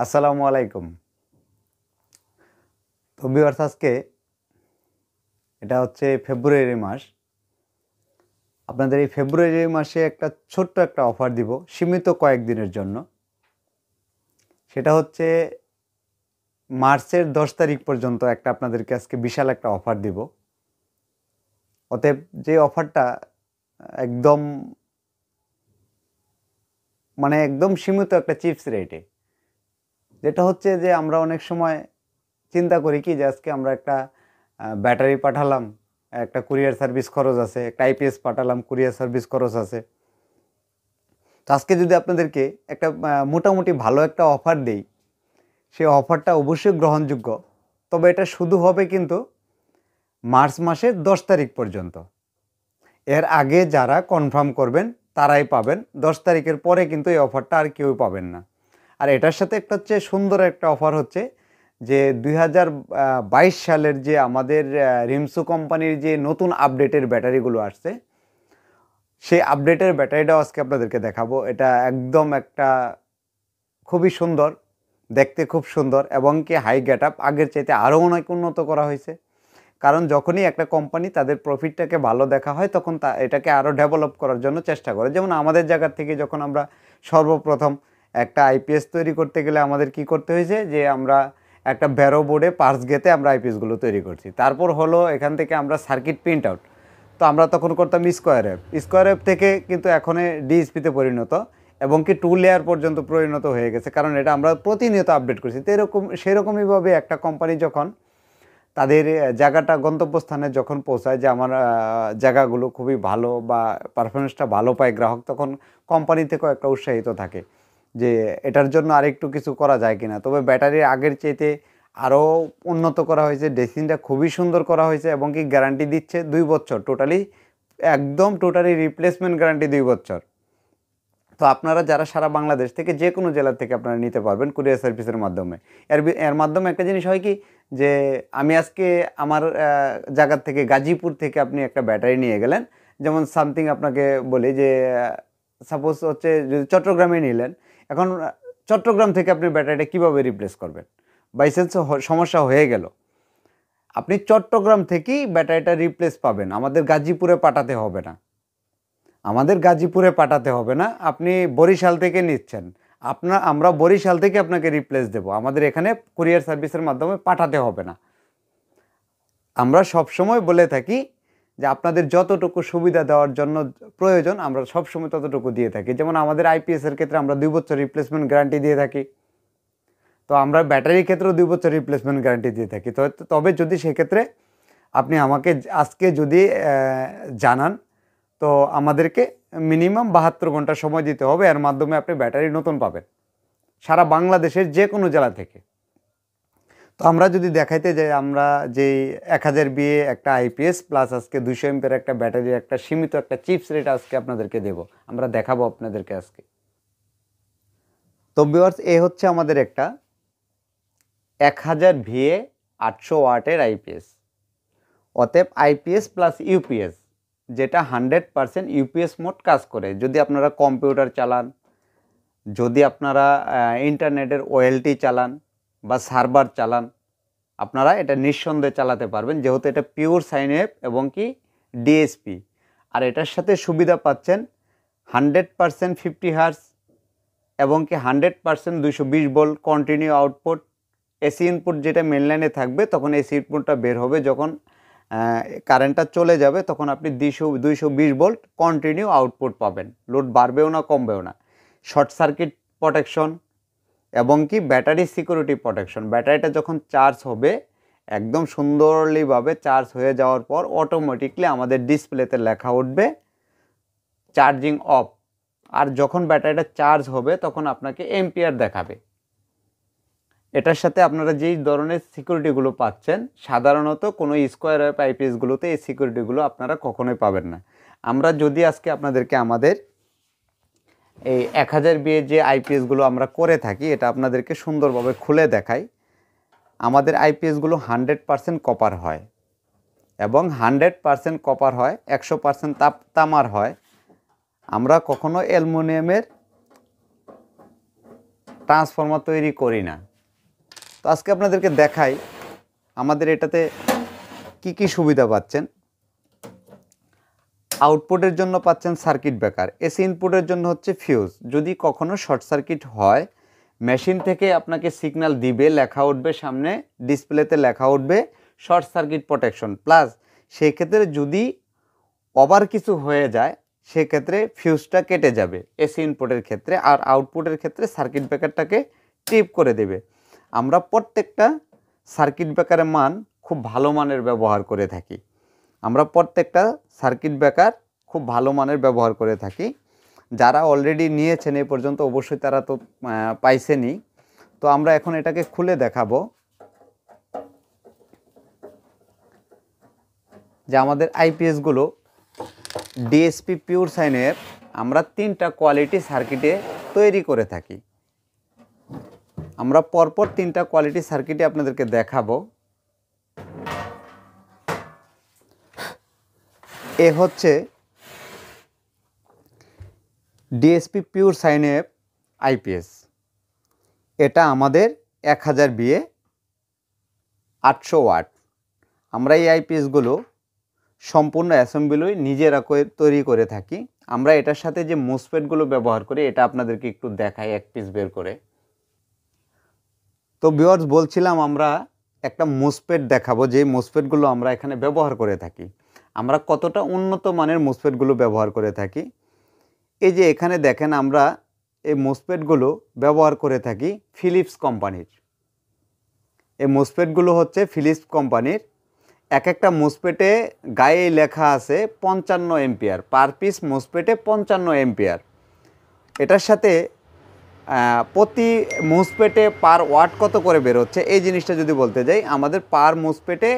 আসসালামু আলাইকুম। তো ভিউয়ার্স, আজকে এটা হচ্ছে ফেব্রুয়ারি মাস। আপনাদের এই ফেব্রুয়ারি মাসে একটা ছোট্ট একটা অফার দিব সীমিত কয়েকদিনের জন্য। সেটা হচ্ছে মার্চের 10 তারিখ পর্যন্ত একটা আপনাদেরকে আজকে বিশাল একটা অফার দিব। অতএব যে অফারটা একদম একদম সীমিত একটা চিপস রেটে, যেটা হচ্ছে যে আমরা অনেক সময় চিন্তা করি কি যে আজকে আমরা একটা ব্যাটারি পাঠালাম, একটা কুরিয়ার সার্ভিস খরচ আছে, একটা আইপিএস পাঠালাম, কুরিয়ার সার্ভিস খরচ আছে। তো আজকে যদি আপনাদেরকে একটা মোটামুটি ভালো একটা অফার দেই, সেই অফারটা অবশ্যই গ্রহণযোগ্য। তবে এটা শুধু হবে কিন্তু মার্চ মাসের 10 তারিখ পর্যন্ত। এর আগে যারা কনফার্ম করবেন তারাই পাবেন। 10 তারিখের পরে কিন্তু এই অফারটা আর কেউ পাবেন না। আর এটার সাথে একটা হচ্ছে সুন্দর একটা অফার হচ্ছে যে 2022 সালের যে আমাদের রিমসো কোম্পানির যে নতুন আপডেটের ব্যাটারিগুলো আসছে, সেই আপডেটের ব্যাটারিটাও আজকে আপনাদেরকে দেখাবো। এটা একদম একটা খুবই সুন্দর, দেখতে খুব সুন্দর এবং কি হাই গেট আপ, আগের চাইতে আরও অনেক উন্নত করা হয়েছে। কারণ যখনই একটা কোম্পানি তাদের প্রফিটটাকে ভালো দেখা হয় তখন এটাকে আরও ডেভেলপ করার জন্য চেষ্টা করে। যেমন আমাদের জায়গা থেকে যখন আমরা সর্বপ্রথম একটা আইপিএস তৈরি করতে গেলে আমাদের কি করতে হয়েছে যে আমরা একটা ব্যারো বোর্ডে পার্টস গেতে আমরা আইপিএসগুলো তৈরি করছি। তারপর হলো এখান থেকে আমরা সার্কিট প্রিন্ট আউট। তো আমরা তখন করতাম স্কোয়ার অ্যাপ থেকে কিন্তু এখন ডিএসপিতে পরিণত এবং কি 2 লেয়ার পর্যন্ত পরিণত হয়ে গেছে, কারণ এটা আমরা প্রতিনিয়ত আপডেট করছি। তো সেরকমইভাবে একটা কোম্পানি যখন তাদের জায়গাটা গন্তব্যস্থানে যখন পৌঁছায় যে আমার জায়গাগুলো খুবই ভালো বা পারফরমেন্সটা ভালো পায় গ্রাহক, তখন কোম্পানি থেকেও একটা উৎসাহিত থাকে যে এটার জন্য আরেকটু কিছু করা যায় কিনা। তবে ব্যাটারির আগের চাইতে আরও উন্নত করা হয়েছে, ড্রেসিংটা খুবই সুন্দর করা হয়েছে এবং কি গ্যারান্টি দিচ্ছে 2 বছর, টোটালি রিপ্লেসমেন্ট গ্যারান্টি 2 বছর। তো আপনারা যারা সারা বাংলাদেশ থেকে যে কোনো জেলা থেকে আপনারা নিতে পারবেন কুরিয়ার সার্ভিসের মাধ্যমে। এর মাধ্যমে একটা জিনিস হয় কি যে আমি আজকে আমার জায়গা থেকে গাজীপুর থেকে আপনি একটা ব্যাটারি নিয়ে গেলেন, যেমন সামথিং আপনাকে বলি যে সাপোজ হচ্ছে যদি চট্টগ্রামে নিলেন, এখন চট্টগ্রাম থেকে আপনি ব্যাটারিটা কীভাবে রিপ্লেস করবেন? বাই চান্স সমস্যা হয়ে গেল, আপনি চট্টগ্রাম থেকেই ব্যাটারিটা রিপ্লেস পাবেন, আমাদের গাজীপুরে পাঠাতে হবে না। আপনি বরিশাল থেকে নিচ্ছেন, আমরা বরিশাল থেকে আপনাকে রিপ্লেস দেব, আমাদের এখানে কুরিয়ার সার্ভিসের মাধ্যমে পাঠাতে হবে না। আমরা সবসময় বলে থাকি যে আপনাদের যতটুকু সুবিধা দেওয়ার জন্য প্রয়োজন আমরা সবসময় ততটুকু দিয়ে থাকি। যেমন আমাদের আইপিএসের ক্ষেত্রে আমরা 2 বছর রিপ্লেসমেন্ট গ্যারান্টি দিয়ে থাকি। তো আমরা ব্যাটারির ক্ষেত্রেও 2 বছর রিপ্লেসমেন্ট গ্যারান্টি দিয়ে থাকি। তবে যদি সেক্ষেত্রে আপনি আমাকে আজকে যদি জানান, তো আমাদেরকে মিনিমাম 72 ঘন্টা সময় দিতে হবে। এর মাধ্যমে আপনি ব্যাটারি নতুন পাবেন সারা বাংলাদেশের যে কোনো জেলা থেকে। তো আমরা যদি দেখাইতে যাই, আমরা যেই 1000 বিএ একটা আইপিএস প্লাস আজকে 200 এমপের একটা ব্যাটারির একটা সীমিত একটা চিপস রেট আজকে আপনাদেরকে দেব, আমরা দেখাবো আপনাদেরকে আজকে। তো ভিউয়ার্স, এ হচ্ছে আমাদের একটা 1000 ভিএ 800 ওয়াটের আইপিএস। অতএব আইপিএস প্লাস ইউপিএস, যেটা 100% ইউপিএস মোড কাজ করে। যদি আপনারা কম্পিউটার চালান, যদি আপনারা ইন্টারনেটের ওএলটি চালান বা সার্ভার চালান, আপনারা এটা নিঃসন্দেহে চালাতে পারবেন, যেহেতু এটা পিওর সাইন ওয়েভ এবং কি ডিএসপি। আর এটার সাথে সুবিধা পাচ্ছেন 100% 50 হার্জ এবং কি 100% 220 volt continue output. AC input যেটা মেন লাইনে থাকবে, তখন এসি ইনপুটটা বের হবে, যখন কারেন্টটা চলে যাবে তখন আপনি 220 ভোল্ট কন্টিনিউ আউটপুট পাবেন। লোড বাড়বেও না কমবেও না। শর্ট সার্কিট প্রোটেকশন এবং কি ব্যাটারি সিকিউরিটি প্রোটেকশন। ব্যাটারিটা যখন চার্জ হবে, একদম সুন্দরলিভাবে চার্জ হয়ে যাওয়ার পর অটোমেটিকলি আমাদের ডিসপ্লেতে লেখা উঠবে চার্জিং অফ। আর যখন ব্যাটারিটা চার্জ হবে তখন আপনাকে এম্পিয়ার দেখাবে। এটার সাথে আপনারা যেই ধরনের সিকিউরিটিগুলো পাচ্ছেন, সাধারণত কোনো স্কোয়ার ওয়েভ আইপিএসগুলোতে এই সিকিউরিটিগুলো আপনারা কখনোই পাবেন না। আমরা যদি আজকে আপনাদেরকে আমাদের এই 1000 বিএ যে আইপিএসগুলো আমরা করে থাকি, এটা আপনাদেরকে সুন্দরভাবে খুলে দেখাই। আমাদের আইপিএসগুলো 100% কপার হয় এবং 100% কপার হয়, 100% তামার হয়। আমরা কখনো অ্যালুমিনিয়ামের ট্রান্সফরমার তৈরি করি না। তো আজকে আপনাদেরকে দেখাই আমাদের এটাতে কি কি সুবিধা পাচ্ছেন। আউটপুটের জন্য পাচ্ছেন সার্কিট ব্রেকার, এসি ইনপুটের জন্য হচ্ছে ফিউজ। যদি কখনো শর্ট সার্কিট হয় মেশিন থেকে আপনাকে সিগন্যাল দিবে, লেখা উঠবে সামনে ডিসপ্লেতে লেখা উঠবে শর্ট সার্কিট প্রোটেকশন প্লাস। সেই ক্ষেত্রে যদি ওভার কিছু হয়ে যায় সেক্ষেত্রে ফিউজটা কেটে যাবে এসি ইনপুটের ক্ষেত্রে, আর আউটপুটের ক্ষেত্রে সার্কিট ব্রেকারটাকে ট্রিপ করে দেবে। আমরা প্রত্যেকটা সার্কিট ব্রেকারের মান খুব ভালো মানের ব্যবহার করে থাকি। আমরা প্রত্যেকটা সার্কিট ব্রেকার খুব ভালো মানের ব্যবহার করে থাকি। যারা অলরেডি নিয়েছেন এ পর্যন্ত অবশ্যই তারা তো পাইছেনই। তো আমরা এখন এটাকে খুলে দেখাবো যে আমাদের আইপিএসগুলো ডিএসপি পিওর সাইনের আমরা 3টা কোয়ালিটি সার্কিটে তৈরি করে থাকি। আমরা পরপর 3টা কোয়ালিটি সার্কিটে আপনাদেরকে দেখাবো। এ হচ্ছে ডিএসপি পিওর সাইনের আইপিএস। এটা আমাদের 1000 বিএ 800 ওয়াট। আমরা এই আইপিএসগুলো সম্পূর্ণ অ্যাসেম্বলি নিজেরা তৈরি করে থাকি। আমরা এটার সাথে যে মোসফেটগুলো ব্যবহার করি এটা আপনাদেরকে একটু দেখাই এক পিস বের করে। তো ভিউয়ার্স বলছিলাম আমরা একটা মোসফেট দেখাবো যে মোসফেটগুলো আমরা এখানে ব্যবহার করে থাকি। আমরা কতটা উন্নত মানের মোসফেটগুলো ব্যবহার করে থাকি। এই যে এখানে দেখেন আমরা এই মোসফেটগুলো ব্যবহার করে থাকি ফিলিপস কোম্পানির। এই মোসফেটগুলো হচ্ছে ফিলিপস কোম্পানির। এক একটা মোসফেটে গায়ে লেখা আছে 55 এম্পিয়ার, পার পিস মোসফেটে 55 এম্পিয়ার। এটার সাথে প্রতি মোসফেটে পার ওয়াট কত করে বের হচ্ছে এই জিনিসটা যদি বলতে যাই, আমাদের পার মোসফেটে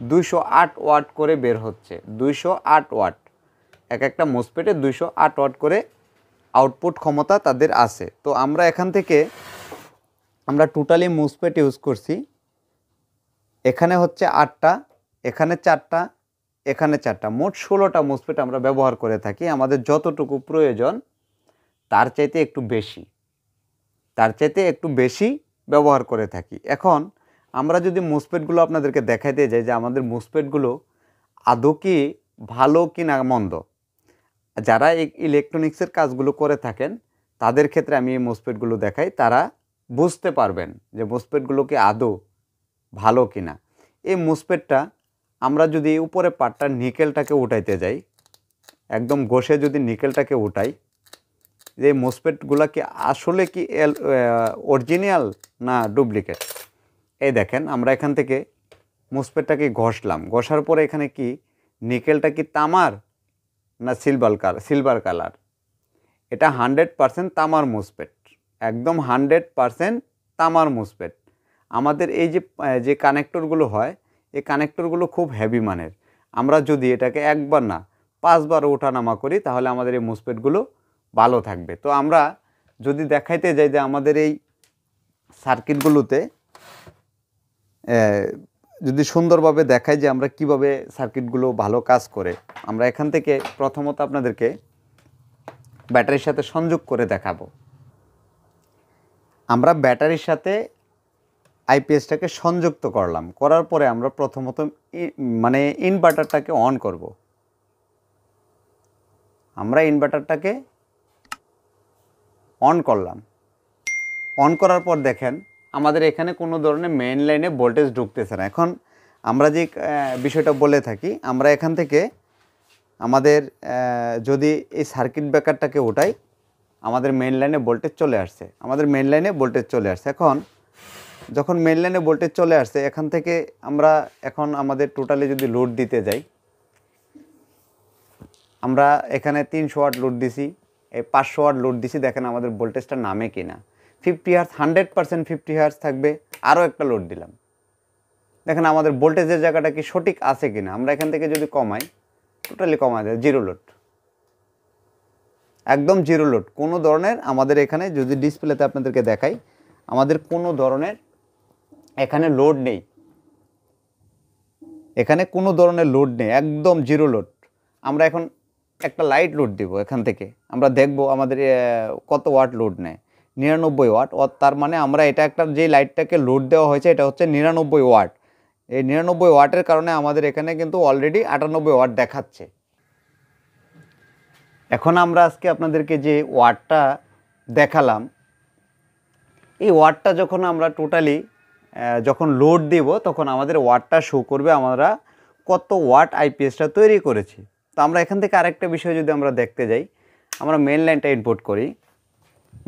208 ওয়াট করে বের হচ্ছে। 208 ওয়াট, এক একটা মোসফেটে 208 ওয়াট করে আউটপুট ক্ষমতা তাদের আছে। তো আমরা এখান থেকে আমরা টোটালি মোসফেট ইউজ করছি। এখানে হচ্ছে 8টা, এখানে 4টা, এখানে 4টা, মোট 16টা মোসফেট আমরা ব্যবহার করে থাকি। আমাদের যতটুকু প্রয়োজন তার চাইতে একটু বেশি ব্যবহার করে থাকি। এখন আমরা যদি মোসফেটগুলো আপনাদেরকে দেখাইতে যাই যে আমাদের মোসফেটগুলো আদৌ কি ভালো কি না মন্দ, যারা এই ইলেকট্রনিক্সের কাজগুলো করে থাকেন তাদের ক্ষেত্রে আমি এই মোসফেটগুলো দেখাই, তারা বুঝতে পারবেন যে মোসফেটগুলো কি আদৌ ভালো কি না। এই মোসফেটটা আমরা যদি উপরে পার্টটা নিকেলটাকে উঠাইতে যাই, একদম ঘষে যদি নিকেলটাকে উঠাই, যে মোসফেটগুলো কি আসলে কি অরিজিনাল না ডুপ্লিকেট। এই দেখেন আমরা এখান থেকে মোসফেটটাকে ঘষলাম, ঘষার পরে এখানে কি নিকেলটা কি তামার না সিলভার কালার। এটা 100% তামার মোসফেট, একদম 100% তামার মোসফেট। আমাদের এই যে কানেক্টরগুলো হয় এই কানেক্টরগুলো খুব হেভি মানের। আমরা যদি এটাকে একবার না 5 বার ওঠানামা করি তাহলে আমাদের এই মোসফেটগুলো ভালো থাকবে। তো আমরা যদি দেখাইতে যাই যে আমাদের এই সার্কিটগুলোতে যদি সুন্দরভাবে দেখাই যে আমরা কিভাবে সার্কিটগুলো ভালো কাজ করে, আমরা এখান থেকে প্রথমত আপনাদেরকে ব্যাটারির সাথে সংযোগ করে দেখাবো। আমরা ব্যাটারির সাথে আইপিএসটাকে সংযুক্ত করলাম, করার পরে আমরা প্রথমত মানে ইনভার্টারটাকে অন করব। আমরা ইনভার্টারটাকে অন করলাম, অন করার পর দেখেন আমাদের এখানে কোনো ধরনের মেইন লাইনে ভোল্টেজ ঢুকতেছে না। এখন আমরা যে বিষয়টা বলে থাকি, আমরা এখান থেকে আমাদের যদি এই সার্কিট ব্রেকারটাকে উঠাই আমাদের মেইন লাইনে ভোল্টেজ চলে আসছে, এখন যখন মেইন লাইনে ভোল্টেজ চলে আসছে এখান থেকে আমরা এখন আমাদের টোটালি যদি লোড দিতে যাই, আমরা এখানে 300 ওয়াট লোড দিছি, এই 500 ওয়াট লোড দিছি, দেখেন আমাদের ভোল্টেজটা নামে কিনা। 50 হার্জ 100% 50 হার্জ থাকবে, আরও একটা লোড দিলাম, দেখেন আমাদের ভোল্টেজের জায়গাটা কি সঠিক আছে কিনা। আমরা এখান থেকে যদি কমাই, টোটালি কমাই দেয়, জিরো লোড, একদম জিরো লোড। কোনো ধরনের আমাদের এখানে যদি ডিসপ্লেতে আপনাদেরকে দেখাই, আমাদের কোনো ধরনের এখানে লোড নেই, এখানে কোনো ধরনের লোড নেই, একদম জিরো লোড। আমরা এখন একটা লাইট লোড দিব, এখান থেকে আমরা দেখব আমাদের কত ওয়াট লোড নেয়। 99 ওয়াট। তার মানে আমরা এটা একটা যে লাইটটাকে লোড দেওয়া হয়েছে এটা হচ্ছে 99 ওয়াট। এই 99 ওয়াটের কারণে আমাদের এখানে কিন্তু অলরেডি 98 ওয়াট দেখাচ্ছে। এখন আমরা আজকে আপনাদেরকে যে ওয়াটটা দেখালাম, এই ওয়াটটা যখন আমরা টোটালি যখন লোড দিব তখন আমাদের ওয়াটটা শো করবে আমরা কত ওয়াট আইপিএসটা তৈরি করেছি। তো আমরা এখান থেকে আরেকটা বিষয় যদি আমরা দেখতে যাই, আমরা মেন লাইনটা ইনপুট করি।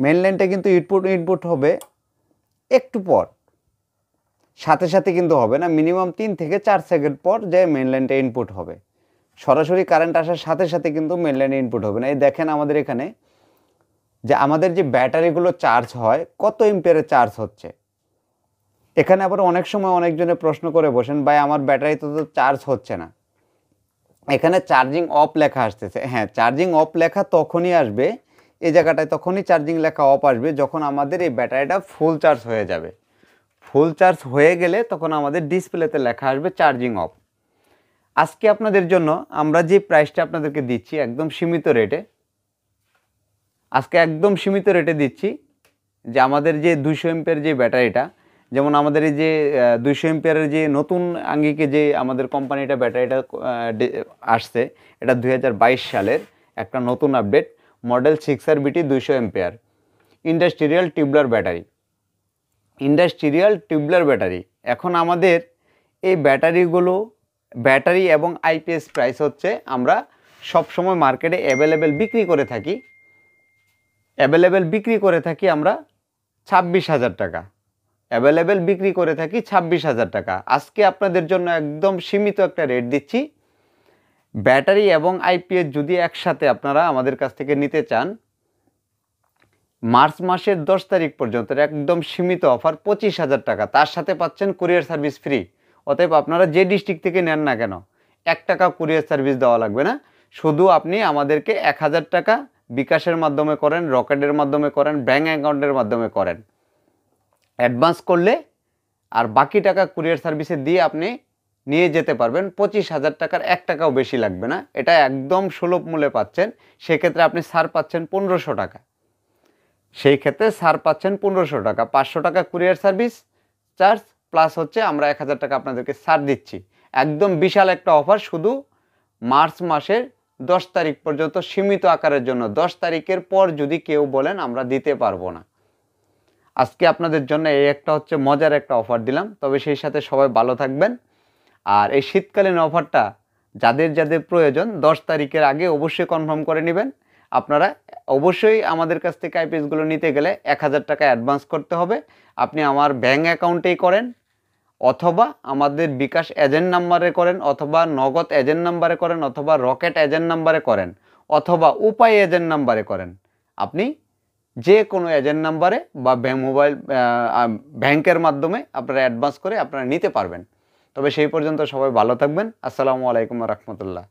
মেন লাইনটা কিন্তু ইনপুট হবে একটু পর, সাথে সাথে কিন্তু হবে না, মিনিমাম 3 থেকে 4 সেকেন্ড পর যে মেন লাইনটা ইনপুট হবে। সরাসরি কারেন্ট আসার সাথে সাথে কিন্তু মেন লাইনে ইনপুট হবে না। এই দেখেন আমাদের এখানে যে আমাদের যে ব্যাটারিগুলো চার্জ হয় কত এম্পিয়ারে চার্জ হচ্ছে। এখানে আবার অনেক সময় অনেকজনে প্রশ্ন করে বসেন, ভাই আমার ব্যাটারিতে তো চার্জ হচ্ছে না, এখানে চার্জিং অফ লেখা আসতেছে। হ্যাঁ, চার্জিং অফ লেখা তখনই আসবে, এই জায়গাটায় তখনই চার্জিং লেখা অফ আসবে যখন আমাদের এই ব্যাটারিটা ফুল চার্জ হয়ে যাবে। ফুল চার্জ হয়ে গেলে তখন আমাদের ডিসপ্লেতে লেখা আসবে চার্জিং অফ। আজকে আপনাদের জন্য আমরা যে প্রাইসটা আপনাদেরকে দিচ্ছি একদম সীমিত রেটে, আজকে একদম সীমিত রেটে দিচ্ছি যে আমাদের যে 200 এমপিয়ার যে ব্যাটারিটা, যেমন আমাদের এই যে 200 এমপিয়ারের যে নতুন আঙ্গিকে যে আমাদের কোম্পানিটা ব্যাটারিটা আসছে, এটা 2022 সালের একটা নতুন update, model 6RBT 200 ampere industrial tubular battery. Industrial tubular battery. এখন আমাদের এই ব্যাটারিগুলো, ব্যাটারি এবং আইপিএস প্রাইস হচ্ছে আমরা সবসময় মার্কেটে অ্যাভেলেবেল বিক্রি করে থাকি, আমরা 26,000 টাকা, অ্যাভেলেবেল বিক্রি করে থাকি 26,000 টাকা। আজকে আপনাদের জন্য একদম সীমিত একটা রেট দিচ্ছি। ব্যাটারি এবং আইপিএস যদি একসাথে আপনারা আমাদের কাছ থেকে নিতে চান, মার্চ মাসের 10 তারিখ পর্যন্ত একদম সীমিত অফার 25,000 টাকা, তার সাথে পাচ্ছেন কুরিয়ার সার্ভিস ফ্রি। অতএব আপনারা যে ডিস্ট্রিক্ট থেকে নেন না কেন 1 টাকা কুরিয়ার সার্ভিস দেওয়া লাগবে না, শুধু আপনি আমাদেরকে 1000 টাকা বিকাশের মাধ্যমে করেন, রকেটের মাধ্যমে করেন, ব্যাঙ্ক অ্যাকাউন্টের মাধ্যমে করেন, অ্যাডভান্স করলে আর বাকি টাকা কুরিয়ার সার্ভিসে দিয়ে আপনি নিয়ে যেতে পারবেন। 25,000 টাকার 1 টাকাও বেশি লাগবে না, এটা একদম সুলভ মূল্যে পাচ্ছেন। সেক্ষেত্রে আপনি ছাড় পাচ্ছেন 1500 টাকা, সেই ক্ষেত্রে ছাড় পাচ্ছেন 1500 টাকা, 500 টাকা কুরিয়ার সার্ভিস চার্জ প্লাস হচ্ছে আমরা 1000 টাকা আপনাদেরকে ছাড় দিচ্ছি। একদম বিশাল একটা অফার, শুধু মার্চ মাসের 10 তারিখ পর্যন্ত সীমিত আকারের জন্য। 10 তারিখের পর যদি কেউ বলেন আমরা দিতে পারবো না। আজকে আপনাদের জন্য এই একটা হচ্ছে মজার একটা অফার দিলাম, তবে সেই সাথে সবাই ভালো থাকবেন। আর এই শীতকালীন অফারটা যাদের যাদের প্রয়োজন 10 তারিখের আগে অবশ্যই কনফার্ম করে নেবেন। আপনারা অবশ্যই আমাদের কাছ থেকে আইপিএসগুলো নিতে গেলে 1000 টাকা অ্যাডভান্স করতে হবে। আপনি আমার ব্যাঙ্ক অ্যাকাউন্টেই করেন, অথবা আমাদের বিকাশ এজেন্ট নাম্বারে করেন, অথবা নগদ এজেন্ট নাম্বারে করেন, অথবা রকেট এজেন্ট নাম্বারে করেন, অথবা উপায় এজেন্ট নাম্বারে করেন। আপনি যে কোনো এজেন্ট নাম্বারে বা মোবাইল ব্যাংকের মাধ্যমে আপনারা অ্যাডভান্স করে আপনারা নিতে পারবেন। তবে সেই পর্যন্ত সবাই ভালো থাকবেন। আসসালামু আলাইকুম ওয়া রাহমাতুল্লাহ।